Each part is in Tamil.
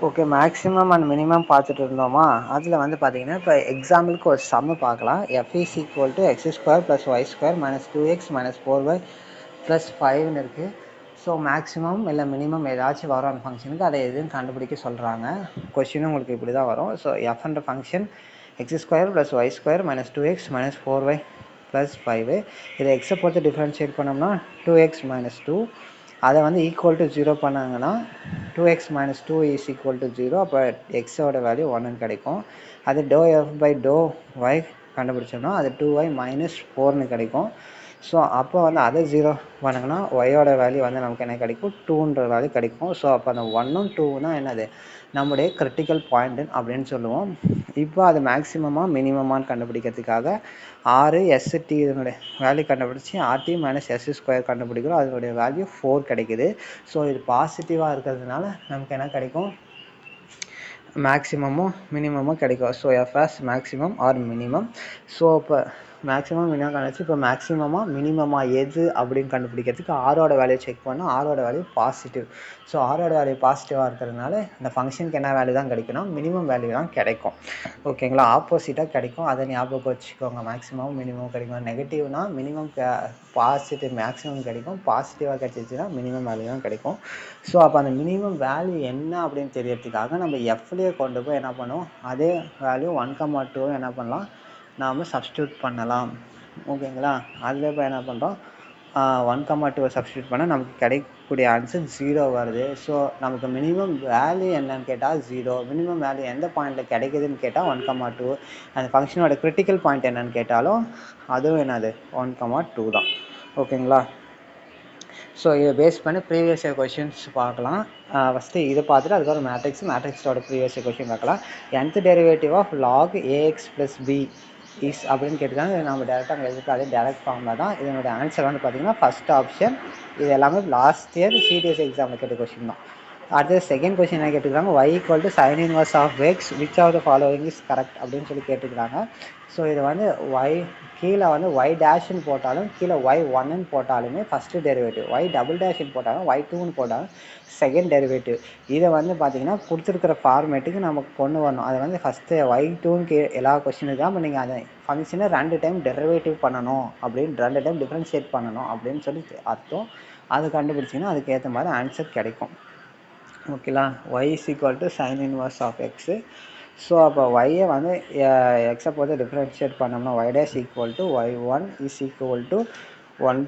ஓகே, மேக்ஸிமம் அண்ட் மினிமம் பார்த்துட்டு இருந்தோமா. அதில் வந்து பார்த்தீங்கன்னா இப்போ எக்ஸாம்பிளுக்கு ஒரு சம்மு பார்க்கலாம். f is equal to x square plus y square minus 2x minus 4y plus 5ன்னு இருக்குது. ஸோ மேக்ஸிமம் இல்லை மினிமம் ஏதாச்சும் வரும் அந்த ஃபங்க்ஷனுக்கு, அதை எதுன்னு கண்டுபிடிக்க சொல்கிறாங்க. கொஸ்டினும் உங்களுக்கு இப்படி தான் வரும். ஸோ எஃப்ன்ற function x square plus y square minus 2x minus 4y plus 5. இதை எக்ஸை பொறுத்து டிஃப்ரென்ஷியேட் பண்ணோம்னா 2x மைனஸ் 2. அதை வந்து ஈக்குவல் டு 0 பண்ணாங்கன்னா 2x minus 2 is equal to 0. அப்போ எக்ஸோட வேல்யூ 1ன்னு கிடைக்கும். அது டோ எஃப் பை டோ ஒய் கண்டுபிடிச்சோம்னா அது 2y மைனஸ் 4ன்னு கிடைக்கும். ஸோ அப்போ வந்து அதை 0 பண்ணாங்கன்னா ஒய்யோட வேல்யூ வந்து நமக்கு என்ன கிடைக்கும், 2ன்ற வேல்யூ கிடைக்கும். ஸோ அப்போ அந்த 1ம் 2னா என்னது, நம்முடைய கிரிட்டிக்கல் பாயிண்ட் அப்படின்னு சொல்லுவோம். இப்போ அது மேக்ஸிமமாக மினிமமானு கண்டுபிடிக்கிறதுக்காக RST இதனுடைய வேல்யூ கண்டுபிடிச்சி RT மைனஸ் S ஸ்கொயர் கண்டுபிடிக்கிறோம். அதனுடைய வேல்யூ 4 கிடைக்குது. ஸோ இது பாசிட்டிவாக இருக்கிறதுனால நமக்கு என்ன கிடைக்கும், மேக்ஸிமமும் மினிமமும் கிடைக்கும். So FS maximum R minimum. So இப்போ மேக்ஸிமம் மினிமம் கண்டுபிடிச்சி இப்போ மேக்ஸிமமாக மினிமமாக எது அப்படின்னு கண்டுபிடிக்கிறதுக்கு ஆரோட வேல்யூ செக் பண்ணால் ஆரோட வேல்யூ பாசிட்டிவ். ஸோ ஆரோட வேல்யூ பாசிட்டிவாக இருக்கிறதுனால இந்த ஃபங்க்ஷனுக்கு என்ன வேல்யூ தான் கிடைக்கும்னா மினிமம் வேல்யூ தான் கிடைக்கும். ஓகேங்களா, ஆப்போசிட்டாக கிடைக்கும். அதை ஞாபகம் வச்சுக்கோங்க. மேக்ஸிமம் மினிமம் கிடைக்கும். நெகட்டிவ்னா மினிமம் பாசிட்டிவ் மேக்ஸிமம் கிடைக்கும், பாசிட்டிவாக கிடைச்சிச்சுன்னா மினிமம் வேல்யூ தான் கிடைக்கும். ஸோ அப்போ அந்த மினிமம் வேல்யூ என்ன அப்படின்னு தெரியறதுக்காக நம்ம எஃப்லேயே கொண்டு போய் என்ன பண்ணுவோம், அதே வேல்யூ 1,2 என்ன பண்ணலாம், நாம் சப்ஸ்டியூட் பண்ணலாம். ஓகேங்களா, அதில் இப்போ என்ன பண்ணுறோம், 1,2 சப்ஸ்டியூட் பண்ணால் நமக்கு கிடைக்கக்கூடிய ஆன்சர் 0 வருது. ஸோ நமக்கு மினிமம் வேல்யூ என்னன்னு கேட்டால் 0, மினிமம் வேல்யூ எந்த பாயிண்டில் கிடைக்குதுன்னு கேட்டால் 1,2, அந்த ஃபங்க்ஷனோட கிரிட்டிக்கல் பாயிண்ட் என்னன்னு கேட்டாலும் அதுவும் என்னது 1,2 தான். ஓகேங்களா, ஸோ இதை பேஸ் பண்ணி ப்ரீவியஸ் இயர் கொஷின்ஸ் பார்க்கலாம். ஃபஸ்ட்டு இதை பார்த்துட்டு அதுக்கப்புறம் மேட்ரிக்ஸோட ப்ரீவியஸ் இயர் கொஷின் பார்க்கலாம். nth derivative of log ax plus b is அப்படின்னு கேட்டுருக்காங்க. இது நம்ம டேரெக்டாக அங்கே எழுதிட்டு அதே டேரக்ட் ஃபார்மில் தான். இதனுடைய ஆன்சர் வந்து பார்த்திங்கன்னா ஃபஸ்ட் ஆப்ஷன். இது எல்லாமே லாஸ்ட் இயர் சிடிஎஸ் எக்ஸாமில் கேட்ட கொஷின் தான். அடுத்தது செகண்ட் கொஷின் என்ன கேட்டுக்கிறாங்க, y equal to sine inverse of x which of the following is correct அப்படின்னு சொல்லி கேட்டுக்கிறாங்க. ஸோ இது வந்து கீழே வந்து y டேஷ்ன்னு போட்டாலும் கீழே y1ன்னு போட்டாலுமே ஃபஸ்ட்டு டெரிவேட்டிவ், y டபுள் டேஷ்ன்னு போட்டாலும் y2ன்னு போட்டாலும் செகண்ட் டெரிவேட்டிவ். இதை வந்து பார்த்திங்கன்னா கொடுத்துருக்கிற ஃபார்மேட்டுக்கு நமக்கு கொண்டு வரணும். அதை வந்து ஃபஸ்ட்டு y2ன்னு எல்லா கொஸ்டினுக்கு தான். இப்போ நீங்கள் அதை ஃபங்க்ஷனை 2 டைம் டெரிவேட்டிவ் பண்ணணும் அப்படின்னு 2 டைம் டிஃப்ரென்ஷியேட் பண்ணணும் அப்படின்னு சொல்லி அர்த்தம். அது கண்டுபிடிச்சிங்கன்னா அதுக்கு ஏற்ற மாதிரி ஆன்சர் கிடைக்கும். ஓகேங்களா, y is equal to sin inverse of x. So அப்போ ஒய்யை வந்து எக்ஸை பொறுத்து டிஃப்ரென்ஷியேட் பண்ணோம்னா y dash equal to y1 is equal to 1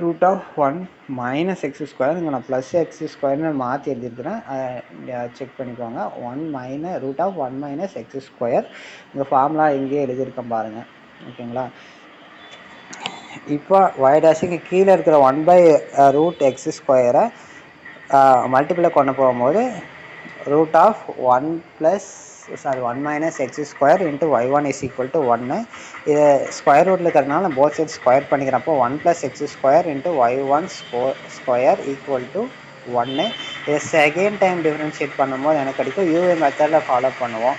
root of 1 minus x square. இங்கே நான் ப்ளஸ் எக்ஸ் ஸ்கொயர்னு மாற்றி எழுதியிருக்கிறேன், செக் பண்ணிக்கோங்க. 1 minus root of 1 minus x square. இந்த ஃபார்முலா இங்கேயே எழுதியிருக்கேன் பாருங்கள். ஓகேங்களா, இப்போ y டேஷுக்கு கீழே இருக்கிற 1 by root x ஸ்கொயரை மல்டிபிளை கொண்டு போகும்போது root of 1 minus x square into y1 is equal to 1. இது ஸ்கொயர் ரூட்டில் இருக்கிறதுனால போத் சைட் ஸ்கொயர் பண்ணிக்கிறப்போ 1 plus x square into y1 square equal to 1. இதை செகண்ட் டைம் டிஃப்ரென்ஷியேட் பண்ணும்போது எனக்கு கிடைக்கும் யூஏ மெத்தடில் ஃபாலோ பண்ணுவோம்.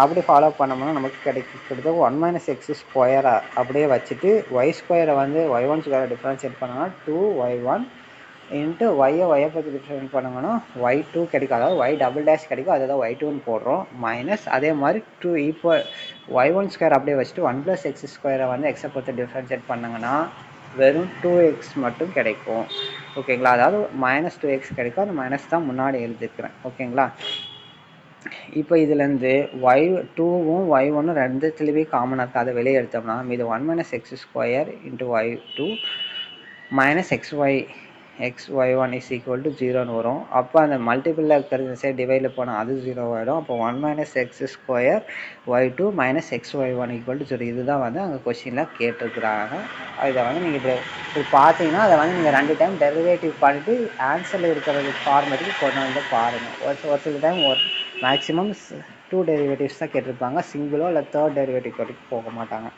அப்படி ஃபாலோ பண்ணோம்னா நமக்கு கிடைக்கிறது 1 minus x ஸ்கொயரை அப்படியே வச்சுட்டு y ஸ்கொயரை வந்து y1 ஸ்கொயரை டிஃப்ரென்ஷியேட் பண்ணோம்னா 2y1 இன்ட்டு ஒய்யை பற்றி டிஃப்ரெண்ட் பண்ணுங்கன்னா y2 கிடைக்கும். அதாவது y டபுள் டேஷ் கிடைக்கும், அதை தான் y2ன்னு போடுறோம். மைனஸ் அதே மாதிரி 2 இப்போ y1 ஸ்கொயர் அப்படியே வச்சுட்டு 1 plus x ஸ்கொயரை வந்து எக்ஸை பொறுத்து டிஃப்ரென்ஷியேட் பண்ணாங்கன்னா வெறும் 2x மட்டும் கிடைக்கும். ஓகேங்களா, அதாவது மைனஸ் 2x கிடைக்கும். அந்த மைனஸ் தான் முன்னாடி எழுதியிருக்கிறேன். ஓகேங்களா, இப்போ இதுலேருந்து y2வும் y1ம் ரெண்டுத்துலேயுமே காமனாக இருக்குது. அதை வெளியே எடுத்தோம்னா இது 1 minus x square into y2 minus xy1 is equal to 0ன்னு வரும். அப்போ அந்த மல்டிபிளில் இருக்கிறது சைடு டிவைடில் போனால் அது 0 ஆகிடும். அப்போ 1 minus x square y2 minus xy1 equal to 0. இதுதான் வந்து அங்கே கொஸ்டினில் கேட்டிருக்கிறாங்க. இதை வந்து நீங்கள் இப்படி பார்த்தீங்கன்னா அதை வந்து நீங்கள் 2 டைம் டெரிவேட்டிவ் பண்ணிவிட்டு ஆன்சரில் இருக்கிறது ஃபார்மேட்டுக்கு கொண்டு வந்து பாருங்கள். ஒரு சில டைம் மேக்ஸிமம் 2 டெரிவேட்டிவ்ஸ் தான் கேட்டிருப்பாங்க, சிங்கிளோ இல்லை தேர்ட் டெரிவேட்டிவ் வரைக்கும் போக மாட்டாங்க.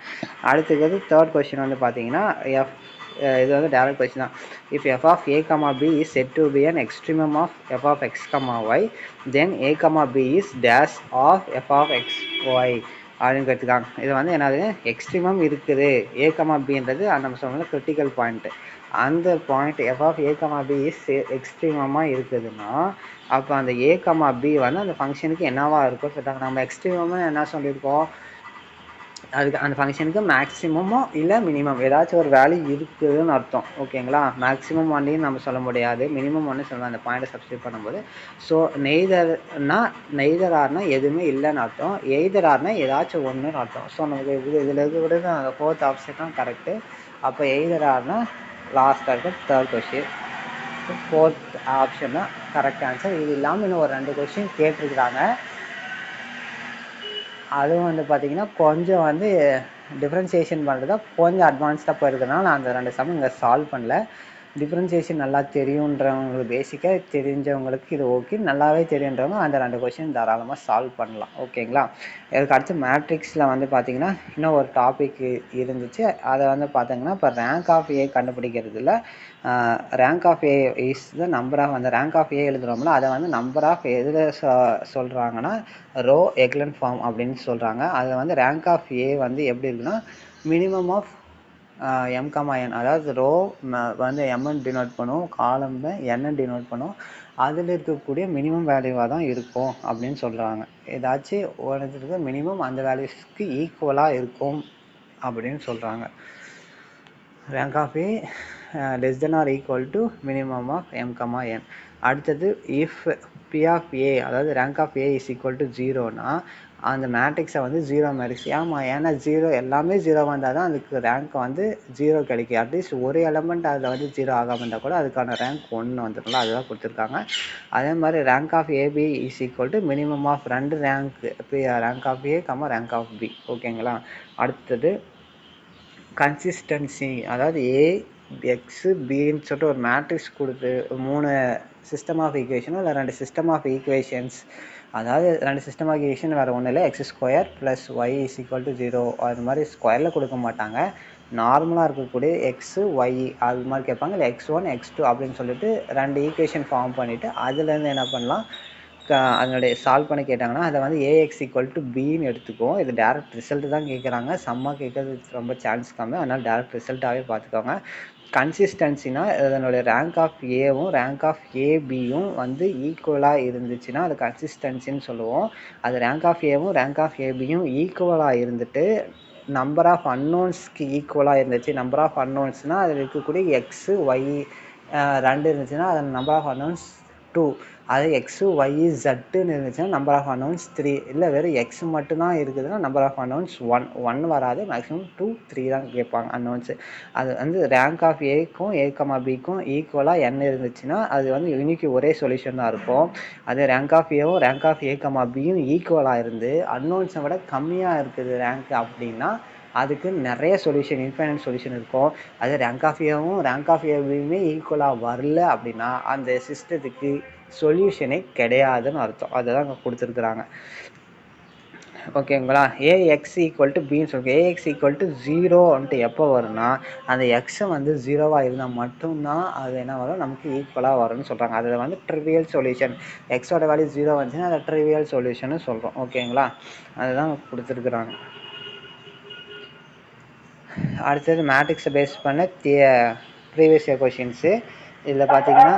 அடுத்தது தேர்ட் கொஸ்டின் வந்து பார்த்தீங்கன்னா இது வந்து டைரக்ட் கொஸ்டின் தான். If f of a, b is said to be an extremum of f of x, y, then a, b is dash of f of x, y அப்படின்னு கேட்டுருக்காங்க. இது வந்து என்னது, எக்ஸ்ட்ரீமம் இருக்குது, a, bன்றது நம்ம சொன்னது கிரிட்டிக்கல் பாயிண்ட்டு. அந்த point f of a comma b is எக்ஸ்ட்ரீமமாக இருக்குதுன்னா அப்போ அந்த a கமா b வந்து அந்த ஃபங்க்ஷனுக்கு என்னவா இருக்கும்னு சொல்லிட்டாங்க. நம்ம எக்ஸ்ட்ரீமமாக என்ன சொல்லியிருக்கோம், அதுக்கு அந்த ஃபங்க்ஷனுக்கு மேக்ஸிமமோ இல்லை மினிமம் ஏதாச்சும் ஒரு வேல்யூ இருக்குதுன்னு அர்த்தம். ஓகேங்களா, மேக்ஸிமம் ஒன்னையும் நம்ம சொல்ல முடியாது, மினிமம் ஒன்று சொல்லலாம் அந்த பாயிண்ட்டை சப்ஸ்டியூட் பண்ணும்போது. ஸோ நெய்தர் ஆர்னா எதுவுமே இல்லைன்னு அர்த்தம், எய்தர் ஆர்னா ஏதாச்சும் ஒன்றுன்னு அர்த்தம். ஸோ நமக்கு இதில் இருக்கிற அந்த ஃபோர்த் ஆப்ஷன் தான் கரெக்டு. அப்போ எய்தர் ஆர்னா லாஸ்ட்டாக இருக்க தேர்ட் கொஸ்டின், ஃபோர்த் ஆப்ஷன் தான் கரெக்ட் ஆன்சர். இது இல்லாமல் இன்னும் ஒரு 2 கொஸ்டின் கேட்டிருக்கிறாங்க. அதுவும் வந்து பார்த்தீங்கன்னா கொஞ்சம் வந்து டிஃப்ரென்சியேஷன் பண்ணுறதா கொஞ்சம் அட்வான்ஸ்டாக போயிருக்கிறதுனால நான் அந்த 2 சம் இங்கே சால்வ் பண்ணல. டிஃப்ரென்சியேஷன் நல்லா தெரியுன்றவங்களுக்கு, பேசிக்காக தெரிஞ்சவங்களுக்கு இது ஓகே, நல்லாவே தெரியுன்றவங்க அந்த 2 கொஸ்டின் தாராளமாக சால்வ் பண்ணலாம். ஓகேங்களா, இதுக்கு அடுத்து மேட்ரிக்ஸில் வந்து பார்த்தீங்கன்னா இன்னும் ஒரு டாபிக் இருந்துச்சு. அதை வந்து பார்த்தீங்கன்னா இப்போ ரேங்க் ஆஃப் ஏ கண்டுபிடிக்கிறதுல rank of A is the number of, அந்த ரேங்க் ஆஃப் ஏ எழுதுகிறோம்ல அதை வந்து நம்பர் ஆஃப் எதில் சொல்கிறாங்கன்னா ரோ எக்லன் ஃபார்ம் அப்படின்னு சொல்கிறாங்க. அதில் வந்து ரேங்க் ஆஃப் ஏ வந்து எப்படி இருக்குன்னா மினிமம் ஆஃப் m, n, அதாவது ரோ வந்து mn டினோட் பண்ணும், காலம் n டினோட் பண்ணும், அதில் இருக்கக்கூடிய மினிமம் வேல்யூவாக தான் இருக்கும் அப்படின்னு சொல்கிறாங்க. ஏதாச்சும் ஒரு மினிமம் அந்த வேல்யூஸ்க்கு ஈக்குவலாக இருக்கும் அப்படின்னு சொல்கிறாங்க. Rank of A less than or equal to minimum of m, n. அடுத்தது இஃப் பி ஆஃப் ஏ, அதாவது rank of A is equal to 0னா அந்த மேட்ரிக்ஸை வந்து 0 மேட்ரிக்ஸ். ஏன்னா 0 எல்லாமே 0 வந்தால் தான் அதுக்கு ரேங்க் வந்து 0 கிடைக்கும். அட்லீஸ்ட் ஒரு எலமெண்ட் அதில் வந்து 0 ஆகாமல் இருந்தால் கூட அதுக்கான ரேங்க் 1 வந்துடும்ல, அதுதான் கொடுத்துருக்காங்க. அதே மாதிரி rank of AB is equal to minimum of 2 rank, rank of A rank of B. ஓகேங்களா, அடுத்தது கன்சிஸ்டன்சி, அதாவது ஏ எக்ஸு பின்னு சொல்லிட்டு ஒரு மேட்ரிக்ஸ் கொடுத்து 3 சிஸ்டம் ஆஃப் ஈக்குவேஷனும் இல்லை 2 சிஸ்டம் ஆஃப் ஈக்குவேஷன்ஸ், அதாவது 2 சிஸ்டம் ஆஃப் ஈக்குவேஷன் வேறு ஒன்றும் இல்லை, x² + y = 0 அது மாதிரி ஸ்கொயரில் கொடுக்க மாட்டாங்க, நார்மலாக இருக்கக்கூடிய எக்ஸு ஒய் அது மாதிரி கேட்பாங்க. இல்லை x1 x2 அப்படின்னு சொல்லிட்டு 2 ஈக்குவேஷன் ஃபார்ம் பண்ணிவிட்டு அதுலேருந்து என்ன பண்ணலாம், அதனுடைய சால்வ் பண்ணி கேட்டாங்கன்னா அதை வந்து ax = bன்னு எடுத்துக்குவோம். இது டேரக்ட் ரிசல்ட் தான் கேட்குறாங்க, சம்மா கேட்கறது ரொம்ப சான்ஸ் கம்மி, அதனால் டேரக்ட் ரிசல்ட்டாகவே பார்த்துக்கோங்க. கன்சிஸ்டன்சினா இதனுடைய ரேங்க் ஆஃப் ஏவும் ரேங்க் ஆஃப் ஏபியும் வந்து ஈக்குவலாக இருந்துச்சுன்னா அது கன்சிஸ்டன்சின்னு சொல்லுவோம். அது ரேங்க் ஆஃப் ஏவும் ரேங்க் ஆஃப் ஏபியும் ஈக்குவலாக இருந்துட்டு நம்பர் ஆஃப் அன்னோன்ஸ்க்கு ஈக்குவலாக இருந்துச்சு. நம்பர் ஆஃப் அன்னோன்ஸ்னால் அதில் இருக்கக்கூடிய எக்ஸு ஒய் 2 இருந்துச்சுன்னா அது நம்பர் ஆஃப் அன்னோன்ஸ் 2, அது எக்ஸு ஒய் ஜட்டுன்னு இருந்துச்சுன்னா நம்பர் ஆஃப் அன்னோன்ஸ் 3, இல்லை வெறும் எக்ஸ் மட்டும்தான் இருக்குதுன்னா நம்பர் ஆஃப் அன்னோன்ஸ் 1 வராது, மேக்ஸிமம் 2, 3 தான் கேட்பாங்க அன்னோன்ஸு. அது வந்து ரேங்க் ஆஃப் ஏக்கும் ஏ கமா பிக்கும் ஈக்குவலாக n இருந்துச்சுன்னா அது வந்து யூனிக்கு ஒரே சொல்யூஷன் தான் இருக்கும். அது ரேங்க் ஆஃப் ஏவும் ரேங்க் ஆஃப் ஏ கமா பியும் ஈக்குவலாக இருந்து அன்னோன்ஸை விட கம்மியாக இருக்குது ரேங்க் அப்படின்னா அதுக்கு நிறைய சொல்யூஷன், இன்ஃபைனைட் சொல்யூஷன் இருக்கும். அது ரேங்க் ஆஃப் ஏவும் ரேங்க் ஆஃப் ஏபியுமே ஈக்குவலாக வரல அப்படின்னா அந்த சிஸ்டத்துக்கு சொல்யூஷனே கிடையாதுன்னு அர்த்தம். அதுதான் அங்கே கொடுத்துருக்குறாங்க. ஓகேங்களா, ஏஎக்ஸ் ஈக்குவல் டு பின்னு சொல்லுங்க. ஏஎக்ஸ் ஈக்குவல் டு 0 எப்போ வரும்னா அந்த எக்ஸை வந்து 0வாக இருந்தால் மட்டும்தான் அது என்ன வரும், நமக்கு ஈக்குவலாக வரும்னு சொல்கிறாங்க. அதில் வந்து ட்ரிவியல் சொல்யூஷன், எக்ஸோட வேல்யூ 0 வந்துச்சுன்னா அதை ட்ரிவியல் சொல்யூஷன் சொல்கிறோம். ஓகேங்களா, அதுதான் கொடுத்துருக்குறாங்க. அடுத்தது மேட்ரிக்ஸை பேஸ் பண்ண ப்ரீவியஸ் இயர் கொஷின்ஸு. இதில் பார்த்தீங்கன்னா